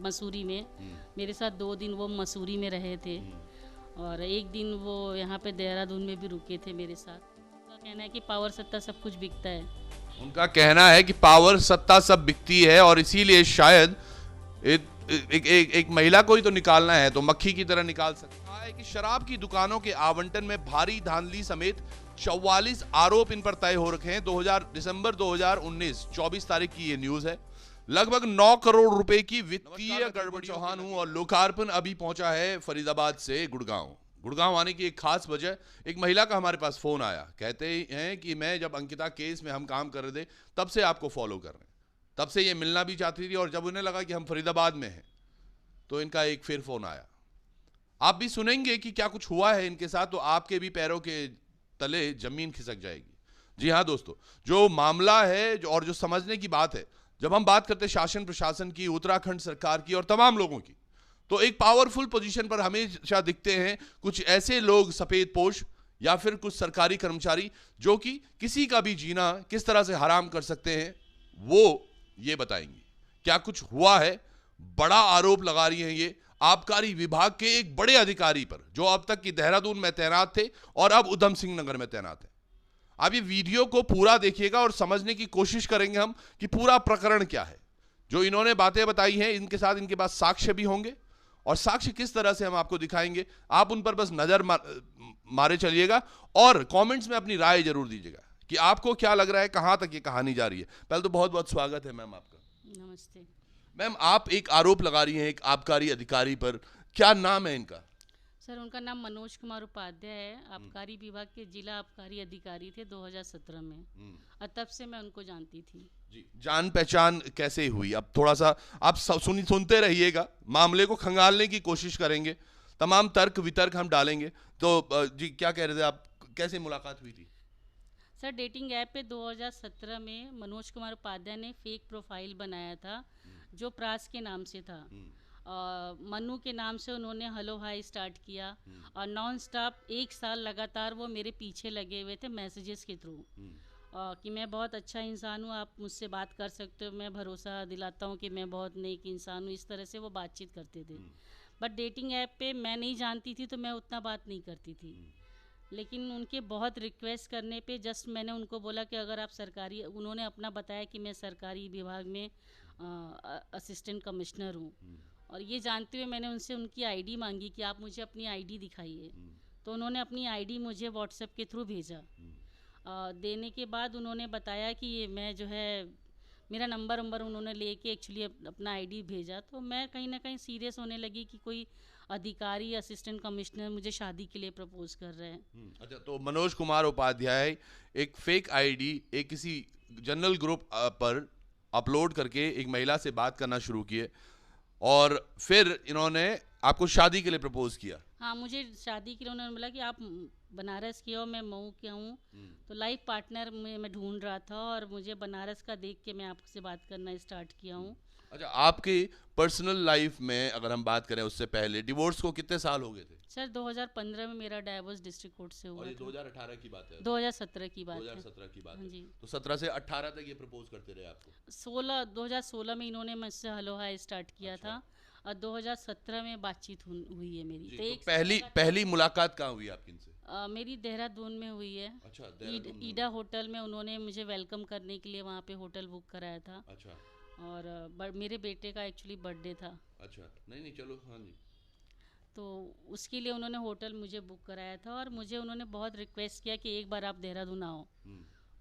मसूरी में। मेरे साथ 2 दिन वो मसूरी में रहे थे और एक दिन वो यहाँ पे देहरादून में भी रुके थे मेरे साथ। उनका कहना है कि पावर सत्ता सब कुछ बिकता है। उनका कहना है कि पावर सत्ता सब बिकती है और इसीलिए शायद एक महिला को ही तो निकालना है तो मक्खी की तरह निकाल सकता है कि शराब की दुकानों के आवंटन में भारी धांधली समेत 44 आरोप इन पर तय हो रखे हैं। दिसंबर 2019 24 तारीख की ये न्यूज है। लगभग 9 करोड़ रुपए की वित्तीय गड़बड़। चौहान हूं और लोकार्पण अभी पहुंचा है फरीदाबाद से गुड़गांव आने की एक खास वजह, एक महिला का हमारे पास फोन आया। कहते हैं कि मैं जब अंकिता केस में हम काम कर रहे थे तब से आपको फॉलो कर रहे हैं, तब से ये मिलना भी चाहती थी और जब उन्हें लगा कि हम फरीदाबाद में हैं तो इनका एक फिर फोन आया। आप भी सुनेंगे कि क्या कुछ हुआ है इनके साथ तो आपके भी पैरों के तले जमीन खिसक जाएगी। जी हाँ दोस्तों, जो मामला है और जो समझने की बात है, जब हम बात करते शासन प्रशासन की, उत्तराखंड सरकार की और तमाम लोगों की, तो एक पावरफुल पोजीशन पर हमेशा दिखते हैं कुछ ऐसे लोग, सफेद पोश या फिर कुछ सरकारी कर्मचारी, जो कि किसी का भी जीना किस तरह से हराम कर सकते हैं वो ये बताएंगे। क्या कुछ हुआ है? बड़ा आरोप लगा रही हैं ये आबकारी विभाग के एक बड़े अधिकारी पर, जो अब तक की देहरादून में तैनात थे और अब उधम सिंह नगर में तैनात है। आप ये वीडियो को पूरा देखिएगा और समझने की कोशिश करेंगे हम कि पूरा प्रकरण क्या है। जो इन्होंने बातें बताई हैं, इनके साथ इनके पास साक्ष्य भी होंगे और साक्ष्य किस तरह से हम आपको दिखाएंगे, आप उन पर बस नजर मारे चलिएगा और कमेंट्स में अपनी राय जरूर दीजिएगा कि आपको क्या लग रहा है, कहां तक ये कहानी जा रही है। पहले तो बहुत बहुत स्वागत है मैम आपका। नमस्ते मैम, आप एक आरोप लगा रही हैं एक आबकारी अधिकारी पर, क्या नाम है इनका? सर, उनका नाम मनोज कुमार उपाध्याय है। आबकारी विभाग के जिला आबकारी अधिकारी थे 2017 में और तब से मैं उनको जानती थी। जी, जान पहचान कैसे हुई? अब थोड़ा सा आप सुनते रहिएगा, मामले को खंगालने की कोशिश करेंगे, तमाम तर्क वितर्क हम डालेंगे। तो जी क्या कह रहे थे आप, कैसे मुलाकात हुई थी? सर, डेटिंग ऐप पे 2017 में मनोज कुमार उपाध्याय ने फेक प्रोफाइल बनाया था जो प्रास के नाम से था। मनु के नाम से उन्होंने हेलो हाय स्टार्ट किया और नॉन स्टॉप 1 साल लगातार वो मेरे पीछे लगे हुए थे मैसेजेस के थ्रू कि मैं बहुत अच्छा इंसान हूँ, आप मुझसे बात कर सकते हो, मैं भरोसा दिलाता हूँ कि मैं बहुत नेक इंसान हूँ। इस तरह से वो बातचीत करते थे। बट डेटिंग ऐप पे मैं नहीं जानती थी तो मैं उतना बात नहीं करती थी। लेकिन उनके बहुत रिक्वेस्ट करने पे जस्ट मैंने उनको बोला कि अगर आप सरकारी, उन्होंने अपना बताया कि मैं सरकारी विभाग में असिस्टेंट कमिश्नर हूँ और ये जानते हुए मैंने उनसे उनकी आईडी मांगी कि आप मुझे अपनी आईडी दिखाइए। तो उन्होंने अपनी आईडी मुझे व्हाट्सएप के थ्रू भेजा। देने के बाद उन्होंने बताया कि ये मैं जो है मेरा नंबर उन्होंने लेके एक्चुअली अपना आईडी भेजा। तो मैं कहीं ना कहीं सीरियस होने लगी कि कोई अधिकारी, असिस्टेंट कमिश्नर मुझे शादी के लिए प्रपोज कर रहे हैं। अच्छा, तो मनोज कुमार उपाध्याय एक फेक आईडी एक किसी जनरल ग्रुप पर अपलोड करके एक महिला से बात करना शुरू किए और फिर इन्होंने आपको शादी के लिए प्रपोज किया। हाँ, मुझे शादी के लिए उन्होंने बोला कि आप बनारस के हो, मैं मऊ के हूँ, तो लाइफ पार्टनर में मैं ढूंढ रहा था और मुझे बनारस का देख के मैं आपसे बात करना स्टार्ट किया हूँ। अच्छा, आपकी पर्सनल लाइफ में अगर हम बात करें, उससे पहले डिवोर्स को कितने साल हो गए थे? सर, 2015 में मेरा डाइवोर्स डिस्ट्रिक्ट कोर्ट से हुआ और ये था। 2018 की बात है? 2017 की बात है। 2017 की बात है। जी। तो 17 से 18 तक ये प्रपोज करते रहे आपको? 2016 में इन्होंने मुझसे हेलो हाय स्टार्ट किया था और 2017 में बातचीत हुई है मेरी। तो पहली मुलाकात कहाँ हुई आपकी इनसे? मेरी देहरादून में हुई है। अच्छा, ईडा होटल में उन्होंने मुझे वेलकम करने के लिए वहाँ पे होटल बुक कराया था। अच्छा। और मेरे बेटे का एक्चुअली बर्थडे था। अच्छा, नहीं चलो, हाँ जी। तो उसके लिए उन्होंने होटल मुझे बुक कराया था और मुझे उन्होंने बहुत रिक्वेस्ट किया कि एक बार आप देहरादून आओ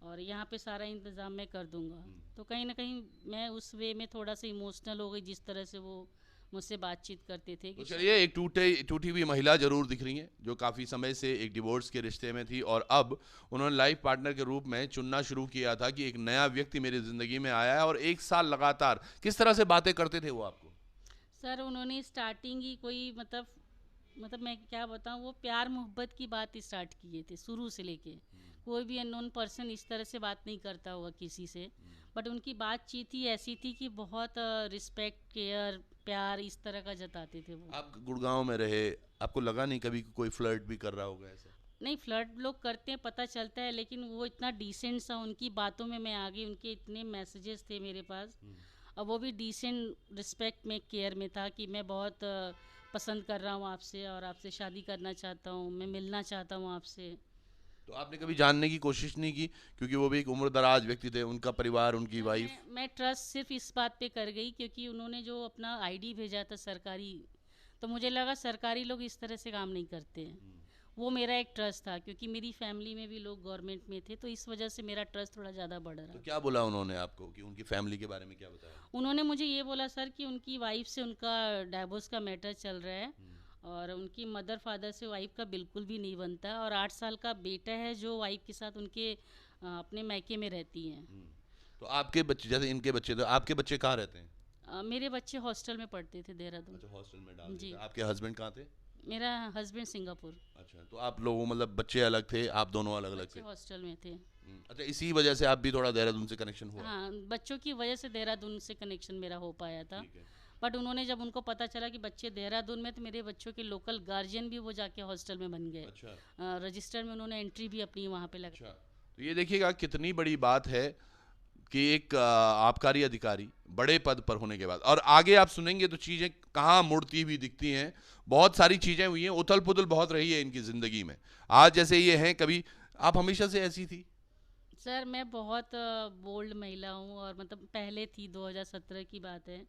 और यहाँ पे सारा इंतज़ाम मैं कर दूँगा। तो कहीं ना कहीं मैं उस वे में थोड़ा सा इमोशनल हो गई जिस तरह से वो मुझसे बातचीत करते थे। तो चलिए, एक टूटी हुई महिला जरूर दिख रही है जो काफ़ी समय से एक डिवोर्स के रिश्ते में थी और अब उन्होंने लाइफ पार्टनर के रूप में चुनना शुरू किया था कि एक नया व्यक्ति मेरी ज़िंदगी में आया है। और 1 साल लगातार किस तरह से बातें करते थे वो आपको? सर, उन्होंने स्टार्टिंग ही कोई मतलब मैं क्या बताऊँ, वो प्यार मोहब्बत की बात स्टार्ट किए थे शुरू से लेके। कोई भी अननोन पर्सन इस तरह से बात नहीं करता होगा किसी से, बट उनकी बातचीत ही ऐसी थी कि बहुत रिस्पेक्ट, केयर, प्यार इस तरह का जताते थे वो। आप गुड़गांव में रहे, आपको लगा नहीं कभी कोई फ्लर्ट भी कर रहा होगा ऐसा? नहीं, फ्लर्ट लोग करते हैं, पता चलता है, लेकिन वो इतना डिसेंट सा, उनकी बातों में मैं आ गई। उनके इतने मैसेजेस थे मेरे पास और वो भी डिसेंट रिस्पेक्ट में, केयर में था कि मैं बहुत पसंद कर रहा हूँ आपसे और आपसे शादी करना चाहता हूँ, मैं मिलना चाहता हूँ आपसे। तो आपने कभी जानने की कोशिश नहीं की, क्योंकि वो भी एक उम्रदराज व्यक्ति थे, उनका परिवार, उनकी सर वाइफ। मैं ट्रस्ट सिर्फ इस बात पे कर गई क्योंकि उन्होंने जो अपना आईडी भेजा था सरकारी, तो मुझे लगा सरकारी लोग इस तरह से काम नहीं करते हैं। वो मेरा एक ट्रस्ट था क्योंकि मेरी फैमिली में भी लोग गवर्नमेंट में थे, तो इस वजह से मेरा ट्रस्ट थोड़ा ज़्यादा बढ़ तो रहा। क्या बोला उन्होंने आपको, कि उनकी फैमिली के बारे में क्या बताया? उन्होंने मुझे ये बोला सर कि उनकी वाइफ से उनका डाइवोर्स का मैटर चल रहा है और उनकी मदर फादर से वाइफ का बिल्कुल भी नहीं बनता, और 8 साल का बेटा है जो वाइफ के साथ उनके अपने मायके में रहती हैं। तो आपके बच्चे, जैसे इनके बच्चे, तो आपके बच्चे कहाँ रहते हैं? मेरे बच्चे हॉस्टल में पढ़ते थे देहरादून। अच्छा, हॉस्टल में डाल जी। दिया। आपके हस्बैंड कहाँ थे? मेरा हस्बैंड सिंगापुर। अच्छा, तो आप लोगों, मतलब बच्चे अलग थे, आप दोनों अलग अलग बच्चे थे? हॉस्टल में थे। अच्छा, इसी वजह से आप भी थोड़ा देहरादून से कनेक्शन हुआ? हाँ, बच्चों की वजह से देहरादून से कनेक्शन मेरा हो पाया था। ठीक है। बट उन्होंने, जब उनको पता चला कि बच्चे देहरादून में, तो मेरे बच्चों के लोकल गार्जियन भी वो जाके हॉस्टल में बन गए। अच्छा। रजिस्टर में उन्होंने एंट्री भी अपनी वहाँ पे लगा। अच्छा, तो ये देखिएगा कितनी बड़ी बात है कि एक आबकारी अधिकारी बड़े पद पर होने के बाद, और आगे आप सुनेंगे तो चीज़ें कहाँ मुड़ती हुई दिखती हैं। बहुत सारी चीज़ें हुई हैं, उथल पुथल बहुत रही है इनकी ज़िंदगी में। आज जैसे ये हैं, कभी आप हमेशा से ऐसी थी? सर मैं बहुत बोल्ड महिला हूँ, और मतलब पहले थी, 2017 की बात है।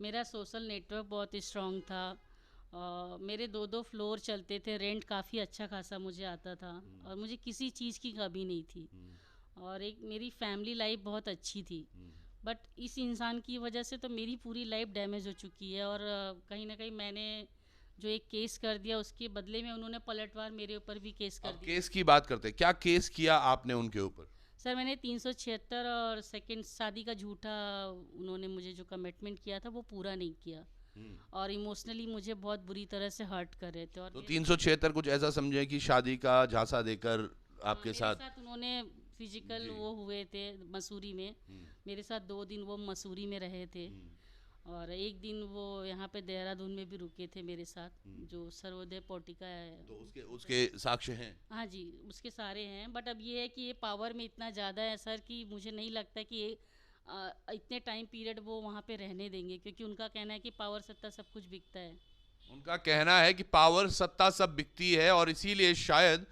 मेरा सोशल नेटवर्क बहुत स्ट्रांग था। मेरे 2-2 फ्लोर चलते थे, रेंट काफ़ी अच्छा खासा मुझे आता था, और मुझे किसी चीज़ की कमी नहीं थी, और एक मेरी फैमिली लाइफ बहुत अच्छी थी। बट इस इंसान की वजह से तो मेरी पूरी लाइफ डैमेज हो चुकी है, और कहीं ना कहीं मैंने जो एक केस कर दिया, उसके बदले में उन्होंने पलटवार मेरे ऊपर भी केस कर अब दिया। केस की बात करते हैं, क्या केस किया आपने उनके ऊपर? सर मैंने 376 और सेकंड शादी का झूठा, उन्होंने मुझे जो कमिटमेंट किया था वो पूरा नहीं किया, और इमोशनली मुझे बहुत बुरी तरह से हर्ट कर रहे थे। और तो 376 कुछ ऐसा समझे कि शादी का झांसा देकर आपके मेरे साथ? उन्होंने फिजिकल वो हुए थे मसूरी में। मेरे साथ 2 दिन वो मसूरी में रहे थे, और एक दिन वो यहाँ पे देहरादून में भी रुके थे मेरे साथ, जो सर्वोदय पोर्टिका है। तो उसके उसके साक्ष्य हैं? हाँ जी, उसके सारे हैं। बट अब ये है कि ये पावर में इतना ज़्यादा है सर कि मुझे नहीं लगता कि ये इतने टाइम पीरियड वो वहाँ पे रहने देंगे, क्योंकि उनका कहना है कि पावर सत्ता सब कुछ बिकता है। उनका कहना है कि पावर सत्ता सब बिकती है, और इसीलिए शायद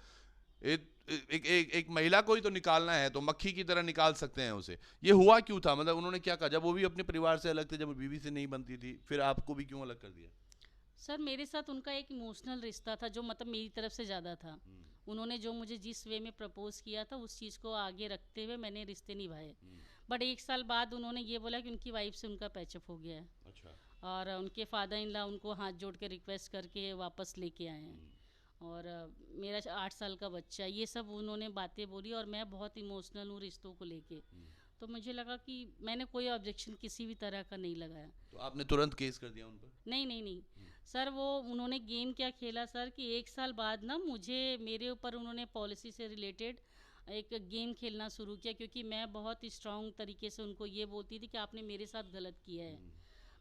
एक महिला को ही तो निकालना है, तो मक्खी की तरह निकाल सकते हैं उसे। ये हुआ क्यों था, मतलब उन्होंने क्या कहा? जब वो भी अपने परिवार से अलग थे, जब बीवी से नहीं बनती थी, फिर आपको भी क्यों अलग कर दिया? सर मेरे साथ उनका एक इमोशनल रिश्ता था, जो मतलब मेरी तरफ से ज़्यादा था। उन्होंने जो मुझे जिस वे में प्रपोज किया था, उस चीज़ को आगे रखते हुए मैंने रिश्ते निभाए। बट 1 साल बाद उन्होंने ये बोला कि उनकी वाइफ से उनका पैचअप हो गया है। अच्छा। और उनके फादर इन लॉ उनको हाथ जोड़ के रिक्वेस्ट करके वापस लेके आए हैं, और मेरा 8 साल का बच्चा, ये सब उन्होंने बातें बोली, और मैं बहुत इमोशनल हूँ रिश्तों को लेके। तो मुझे लगा कि मैंने कोई ऑब्जेक्शन किसी भी तरह का नहीं लगाया। तो आपने तुरंत केस कर दिया उन पर? नहीं नहीं नहीं सर, वो उन्होंने गेम क्या खेला सर कि 1 साल बाद ना मुझे, मेरे ऊपर उन्होंने पॉलिसी से रिलेटेड एक गेम खेलना शुरू किया, क्योंकि मैं बहुत स्ट्रांग तरीके से उनको ये बोलती थी कि आपने मेरे साथ गलत किया है,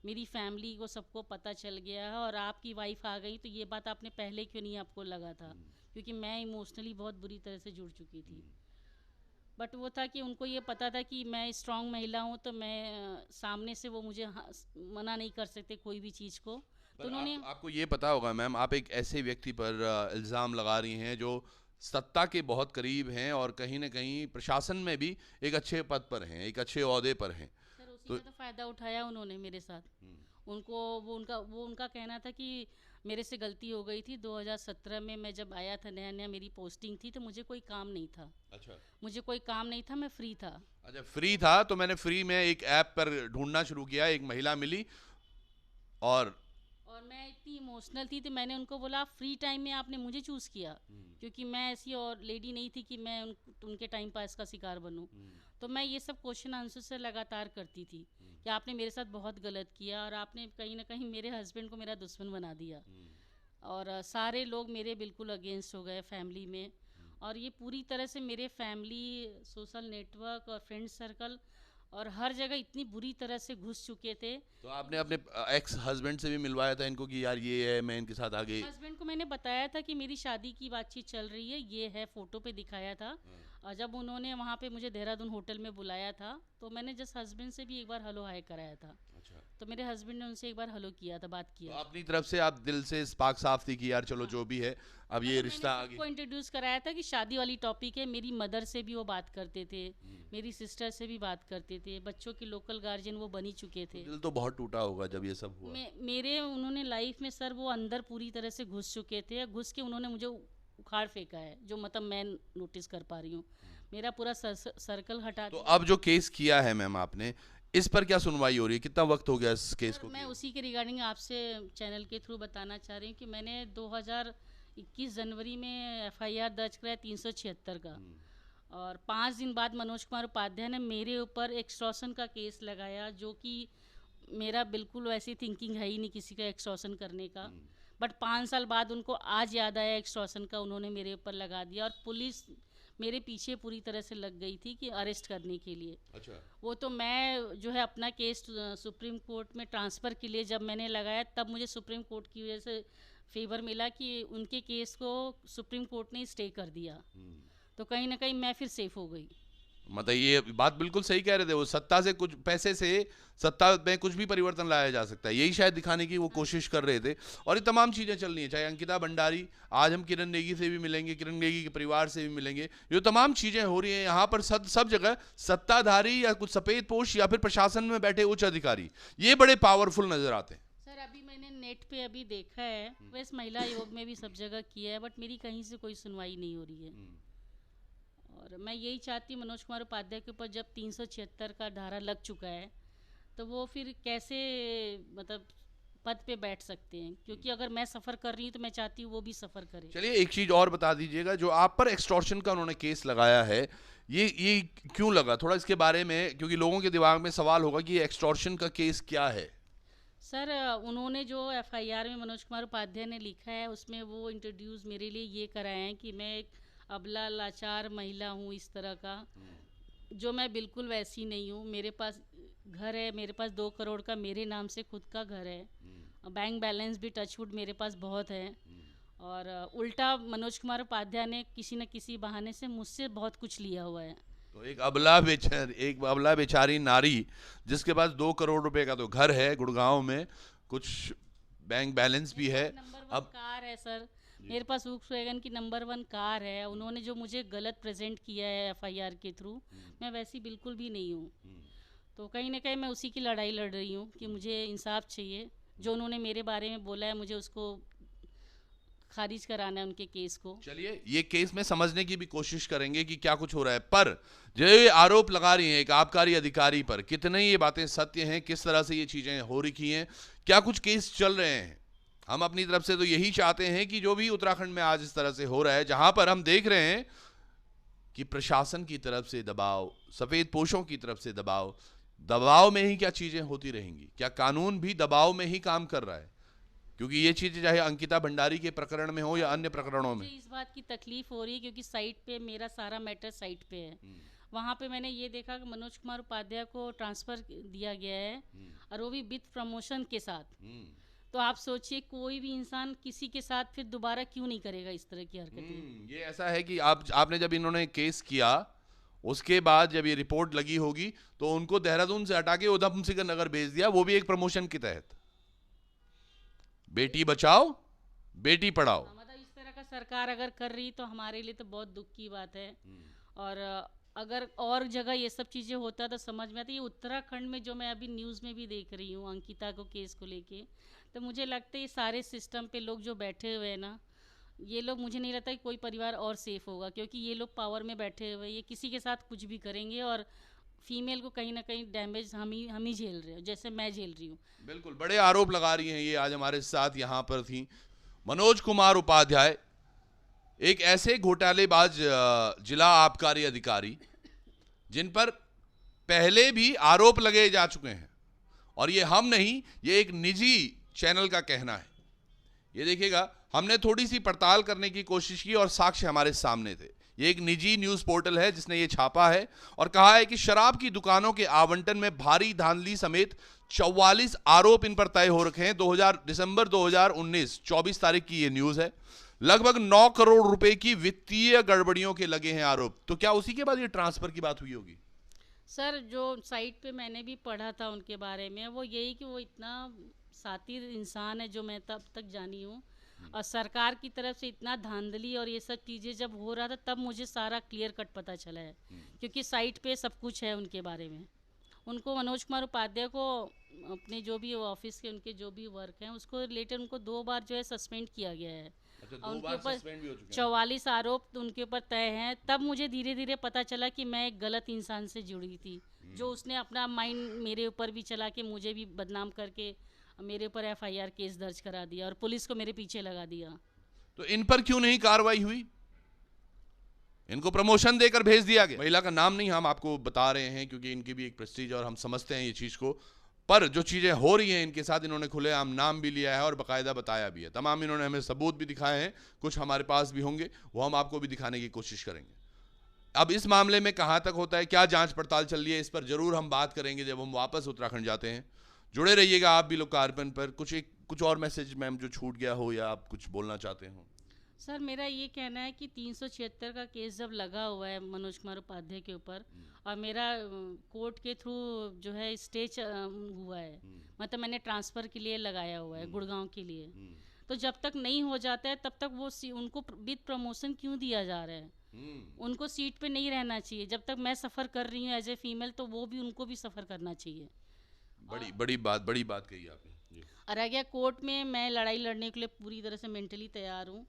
मेरी फैमिली को सबको पता चल गया है, और आपकी वाइफ आ गई, तो ये बात आपने पहले क्यों नहीं आपको लगा था, क्योंकि मैं इमोशनली बहुत बुरी तरह से जुड़ चुकी थी। बट वो था कि उनको ये पता था कि मैं स्ट्रांग महिला हूँ, तो मैं सामने से वो मुझे मना नहीं कर सकते कोई भी चीज़ को। तो उन्होंने आपको ये पता होगा मैम, आप एक ऐसे व्यक्ति पर इल्ज़ाम लगा रही हैं जो सत्ता के बहुत करीब हैं, और कहीं ना कहीं प्रशासन में भी एक अच्छे पद पर हैं, एक अच्छे ओहदे पर हैं। सर उसी का तो फ़ायदा उठाया उन्होंने मेरे साथ। उनको वो उनका कहना था कि मेरे से गलती हो गई थी। 2017 में मैं जब आया था, नया नया मेरी पोस्टिंग थी, तो मुझे कोई काम नहीं था। अच्छा। मुझे कोई काम नहीं था, मैं फ्री था। अच्छा, फ्री था, तो मैंने फ्री में एक ऐप पर ढूंढना शुरू किया, एक महिला मिली, और मैं इतनी इमोशनल थी, तो मैंने उनको बोला आप फ्री टाइम में आपने मुझे चूज़ किया, क्योंकि मैं ऐसी और लेडी नहीं थी कि मैं उनके टाइम पास का शिकार बनूं। तो मैं ये सब क्वेश्चन आंसर से लगातार करती थी कि आपने मेरे साथ बहुत गलत किया, और आपने कहीं ना कहीं मेरे हस्बैंड को मेरा दुश्मन बना दिया, और सारे लोग मेरे बिल्कुल अगेंस्ट हो गए फैमिली में। और ये पूरी तरह से मेरे फैमिली, सोशल नेटवर्क और फ्रेंड सर्कल और हर जगह इतनी बुरी तरह से घुस चुके थे। तो आपने अपने एक्स हस्बैंड से भी मिलवाया था इनको कि यार ये है, मैं इनके साथ आगे? हस्बैंड को मैंने बताया था कि मेरी शादी की बातचीत चल रही है, ये है, फ़ोटो पे दिखाया था, और जब उन्होंने वहाँ पे मुझे देहरादून होटल में बुलाया था, तो मैंने जस्ट हस्बैंड से भी एक बार हेलो हाय कराया था। अच्छा। तो मेरे हस्बैंड ने उनसे एक बार हेलो किया था, बात तो किया। अपनी तरफ से आप दिल से स्पार्क साफ थी कि यार चलो जो भी है अब ये रिश्ता आ सबको गया। इंट्रोड्यूस कराया था कि शादी वाली टॉपिक है। मेरी मदर से भी वो बात करते थे, मेरी सिस्टर से भी बात करते थे, बच्चों के लोकल गार्जियन वो बनी चुके थे। दिल तो बहुत टूटा होगा जब ये सब हुआ। मेरे उन्होंने लाइफ में सर वो अंदर पूरी तरह से घुस चुके थे, घुस के उन्होंने मुझे उखाड़ फेंका है, जो मतलब मैं नोटिस कर पा रही हूँ। मेरा पूरा सर्कल हटा तो दिया। अब जो केस किया है मैम आपने, इस पर क्या सुनवाई हो रही है? कितना वक्त हो गया इस केस को मैं किए? उसी के रिगार्डिंग आपसे चैनल के थ्रू बताना चाह रही हूँ कि मैंने 2021 जनवरी में एफआईआर दर्ज कराया 376 का, और 5 दिन बाद मनोज कुमार उपाध्याय ने मेरे ऊपर एक्सटॉर्शन का केस लगाया, जो कि मेरा बिल्कुल वैसी थिंकिंग है ही नहीं किसी का एक्सटॉर्शन करने का। बट 5 साल बाद उनको आज याद आया एक्सटॉर्शन का, उन्होंने मेरे ऊपर लगा दिया, और पुलिस मेरे पीछे पूरी तरह से लग गई थी कि अरेस्ट करने के लिए। अच्छा। वो तो मैं जो है अपना केस सुप्रीम कोर्ट में ट्रांसफ़र के लिए जब मैंने लगाया, तब मुझे सुप्रीम कोर्ट की वजह से फेवर मिला कि उनके केस को सुप्रीम कोर्ट ने स्टे कर दिया। तो कहीं ना कहीं मैं फिर सेफ हो गई। मतलब ये बात बिल्कुल सही कह रहे थे वो, सत्ता से कुछ पैसे से सत्ता में कुछ भी परिवर्तन लाया जा सकता है, यही शायद दिखाने की वो कोशिश कर रहे थे। और ये तमाम चीजें चल रही हैं, चाहे अंकिता भंडारी, आज हम किरण नेगी से भी मिलेंगे, किरण नेगी के परिवार से भी मिलेंगे, ये तमाम चीजें हो रही हैं यहाँ पर। सब जगह सत्ताधारी या कुछ सफेद पोश या फिर प्रशासन में बैठे उच्च अधिकारी ये बड़े पावरफुल नजर आते हैं। सर अभी मैंने नेट पे अभी देखा है, वैसे महिला आयोग में भी सब जगह किया है, बट मेरी कहीं से कोई सुनवाई नहीं हो रही है। और मैं यही चाहती हूँ मनोज कुमार उपाध्याय के ऊपर जब 376 का धारा लग चुका है, तो वो फिर कैसे मतलब पद पे बैठ सकते हैं, क्योंकि अगर मैं सफ़र कर रही हूँ तो मैं चाहती हूँ वो भी सफ़र करे। चलिए एक चीज और बता दीजिएगा, जो आप पर एक्सटॉर्शन का उन्होंने केस लगाया है, ये क्यों लगा, थोड़ा इसके बारे में, क्योंकि लोगों के दिमाग में सवाल होगा कि ये एक्सटॉर्शन का केस क्या है। सर उन्होंने जो एफआईआर में मनोज कुमार उपाध्याय ने लिखा है, उसमें वो इंट्रोड्यूस मेरे लिए ये कराए हैं कि मैं एक अबला लाचार महिला हूँ इस तरह का, जो मैं बिल्कुल वैसी नहीं हूँ। मेरे पास घर है, मेरे पास 2 करोड़ का मेरे नाम से खुद का घर है, बैंक बैलेंस भी टचवुड मेरे पास बहुत है, और उल्टा मनोज कुमार उपाध्याय ने किसी न किसी बहाने से मुझसे बहुत कुछ लिया हुआ है। तो एक अबला बेचारी नारी जिसके पास 2 करोड़ रुपए का तो घर है गुड़गांव में, कुछ बैंक बैलेंस भी है, नंबर 1 कार है सर, मेरे पास वोक्सवैगन की नंबर 1 कार है। उन्होंने जो मुझे गलत प्रेजेंट किया है एफआईआर के थ्रू, मैं वैसी बिल्कुल भी नहीं हूँ। तो कहीं ना कहीं मैं उसी की लड़ाई लड़ रही हूँ कि मुझे इंसाफ चाहिए। जो उन्होंने मेरे बारे में बोला है, मुझे उसको खारिज कराना है, उनके केस को। चलिए ये केस में समझने की भी कोशिश करेंगे कि क्या कुछ हो रहा है, पर जो ये आरोप लगा रही हैं एक आबकारी अधिकारी पर, कितने ये बातें सत्य हैं, किस तरह से ये चीजें हो रही हैं, क्या कुछ केस चल रहे हैं। हम अपनी तरफ से तो यही चाहते हैं कि जो भी उत्तराखंड में आज इस तरह से हो रहा है, जहां पर हम देख रहे हैं कि प्रशासन की तरफ से दबाव, सफेद पोशों की तरफ से दबाव में ही क्या चीजें होती रहेंगी, क्या कानून भी दबाव में ही काम कर रहा है? क्योंकि ये चीजें चाहे अंकिता भंडारी के प्रकरण में हो या अन्य प्रकरणों में, मुझे इस बात की तकलीफ हो रही है क्योंकि साइट पे मेरा सारा मैटर साइट पे है। वहाँ पे मैंने ये देखा कि मनोज कुमार उपाध्याय को ट्रांसफर दिया गया है, और वो भी विथ प्रमोशन के साथ। तो आप सोचिए कोई भी इंसान किसी के साथ फिर दोबारा क्यों नहीं करेगा इस तरह की हरकतें। ये ऐसा है कि आपने जब इन्होंने केस किया, उसके बाद जब ये रिपोर्ट लगी होगी तो उनको देहरादून से हटा के उधम सिंह नगर भेज दिया, वो भी एक प्रमोशन के तहत। बेटी बचाओ बेटी पढ़ाओ, मतलब इस तरह का सरकार अगर कर रही तो हमारे लिए तो बहुत दुख की बात है। और अगर और जगह ये सब चीज़ें होता तो समझ में आता। ये उत्तराखंड में जो मैं अभी न्यूज़ में भी देख रही हूँ अंकिता को केस को लेके, तो मुझे लगता है ये सारे सिस्टम पे लोग जो बैठे हुए हैं ना, ये लोग, मुझे नहीं लगता कि कोई परिवार और सेफ होगा, क्योंकि ये लोग पावर में बैठे हुए, ये किसी के साथ कुछ भी करेंगे, और फीमेल को कहीं ना कहीं डैमेज हम ही झेल रहे हो, जैसे मैं झेल रही हूँ। बिल्कुल बड़े आरोप लगा रही हैं ये। आज हमारे साथ यहाँ पर थी मनोज कुमार उपाध्याय, एक ऐसे घोटालेबाज जिला आबकारी अधिकारी जिन पर पहले भी आरोप लगे जा चुके हैं, और ये हम नहीं, ये एक निजी चैनल का कहना है। ये देखिएगा, हमने थोड़ी सी पड़ताल करने की कोशिश की और साक्ष्य हमारे सामने थे। ये एक निजी न्यूज़ पोर्टल है जिसने ये छापा है और कहा है कि शराब की दुकानों के आवंटन में भारी धांधली समेत 44 आरोप इन पर तय हो रखे हैं। दिसंबर 2019 24 तारीख की ये न्यूज़ है। लगभग 9 करोड़ रुपए की वित्तीय गड़बड़ियों के लगे हैं आरोप। तो क्या उसी के बाद ये ट्रांसफर की बात हुई होगी? सर जो साइट पे मैंने भी पढ़ा था उनके बारे में, वो यही कि वो इतना शातिर इंसान है जो मैं तब तक जानी हूँ, और सरकार की तरफ से इतना धांधली और ये सब चीज़ें जब हो रहा था तब मुझे सारा क्लियर कट पता चला है, क्योंकि साइट पे सब कुछ है उनके बारे में। उनको मनोज कुमार उपाध्याय को अपने जो भी ऑफिस के उनके जो भी वर्क हैं उसको रिलेटेड उनको 2 बार जो है सस्पेंड किया गया है। अच्छा, और 2 उनके बार ऊपर सस्पेंड भी हो चुके हैं। 44 आरोप तो उनके ऊपर तय हैं। तब मुझे धीरे धीरे पता चला कि मैं एक गलत इंसान से जुड़ी थी, जो उसने अपना माइंड मेरे ऊपर भी चला के मुझे भी बदनाम करके मेरे ऊपर FIR केस दर्ज करा दिया और पुलिस को मेरे पीछे लगा दिया। तो इन पर क्यों नहीं कार्रवाई हुई? इनको प्रमोशन देकर भेज दिया गया। महिला का नाम नहीं हम आपको बता रहे हैं क्योंकि इनकी भी एक प्रेस्टीज और हम समझते हैं ये चीज को, पर जो चीजें हो रही हैं इनके साथ, इन्होंने खुलेआम नाम भी लिया है और बाकायदा बताया भी है। तमाम इन्होंने हमें सबूत भी दिखाए हैं, कुछ हमारे पास भी होंगे, वो हम आपको भी दिखाने की कोशिश करेंगे। अब इस मामले में कहां तक होता है, क्या जांच पड़ताल चल रही है, इस पर जरूर हम बात करेंगे जब हम वापस उत्तराखंड जाते हैं। जुड़े रहिएगा आप भी लोकार्पण पर। कुछ और मैसेज मैम जो छूट गया हो या आप कुछ बोलना चाहते हो? सर मेरा ये कहना है कि 376 का केस जब लगा हुआ है मनोज कुमार उपाध्याय के ऊपर, और मेरा कोर्ट के थ्रू जो है स्टेज हुआ है, मतलब मैंने ट्रांसफ़र के लिए लगाया हुआ है गुड़गांव के लिए, तो जब तक नहीं हो जाता है तब तक वो उनको विद प्रमोशन क्यों दिया जा रहा है? उनको सीट पे नहीं रहना चाहिए। जब तक मैं सफ़र कर रही हूँ एज ए फीमेल, तो वो भी उनको भी सफ़र करना चाहिए। बड़ी बात कही आपने जी। और रह गया कोर्ट में, मैं लड़ाई लड़ने के लिए पूरी तरह से मेंटली तैयार हूँ।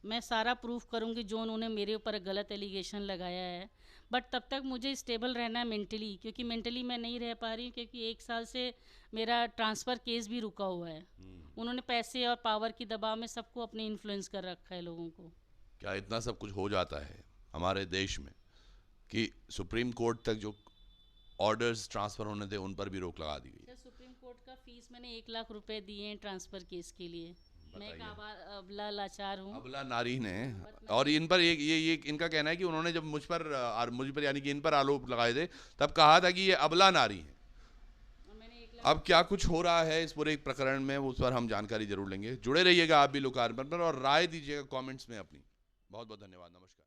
मैं सारा प्रूफ करूँगी जो उन्होंने मेरे ऊपर गलत एलिगेशन लगाया है, बट तब तक मुझे स्टेबल रहना है मेंटली, क्योंकि मेंटली मैं नहीं रह पा रही हूँ, क्योंकि 1 साल से मेरा ट्रांसफ़र केस भी रुका हुआ है। उन्होंने पैसे और पावर की दबाव में सबको अपने इन्फ्लुएंस कर रखा है लोगों को। क्या इतना सब कुछ हो जाता है हमारे देश में कि सुप्रीम कोर्ट तक जो ऑर्डर्स ट्रांसफर होने थे उन पर भी रोक लगा दी गई? सुप्रीम कोर्ट का फीस मैंने 1 लाख रुपए दिए हैं ट्रांसफ़र केस के लिए। मैं एक अबला लाचार हूँ, अबला नारी ने, और इन पर ये इनका कहना है कि उन्होंने जब मुझ पर यानी कि इन पर आरोप लगाए थे तब कहा था कि ये अबला नारी है। अब क्या कुछ हो रहा है इस पूरे प्रकरण में, उस पर हम जानकारी जरूर लेंगे। जुड़े रहिएगा आप भी लोकार्पण पर और राय दीजिएगा कमेंट्स में अपनी। बहुत बहुत धन्यवाद। नमस्कार।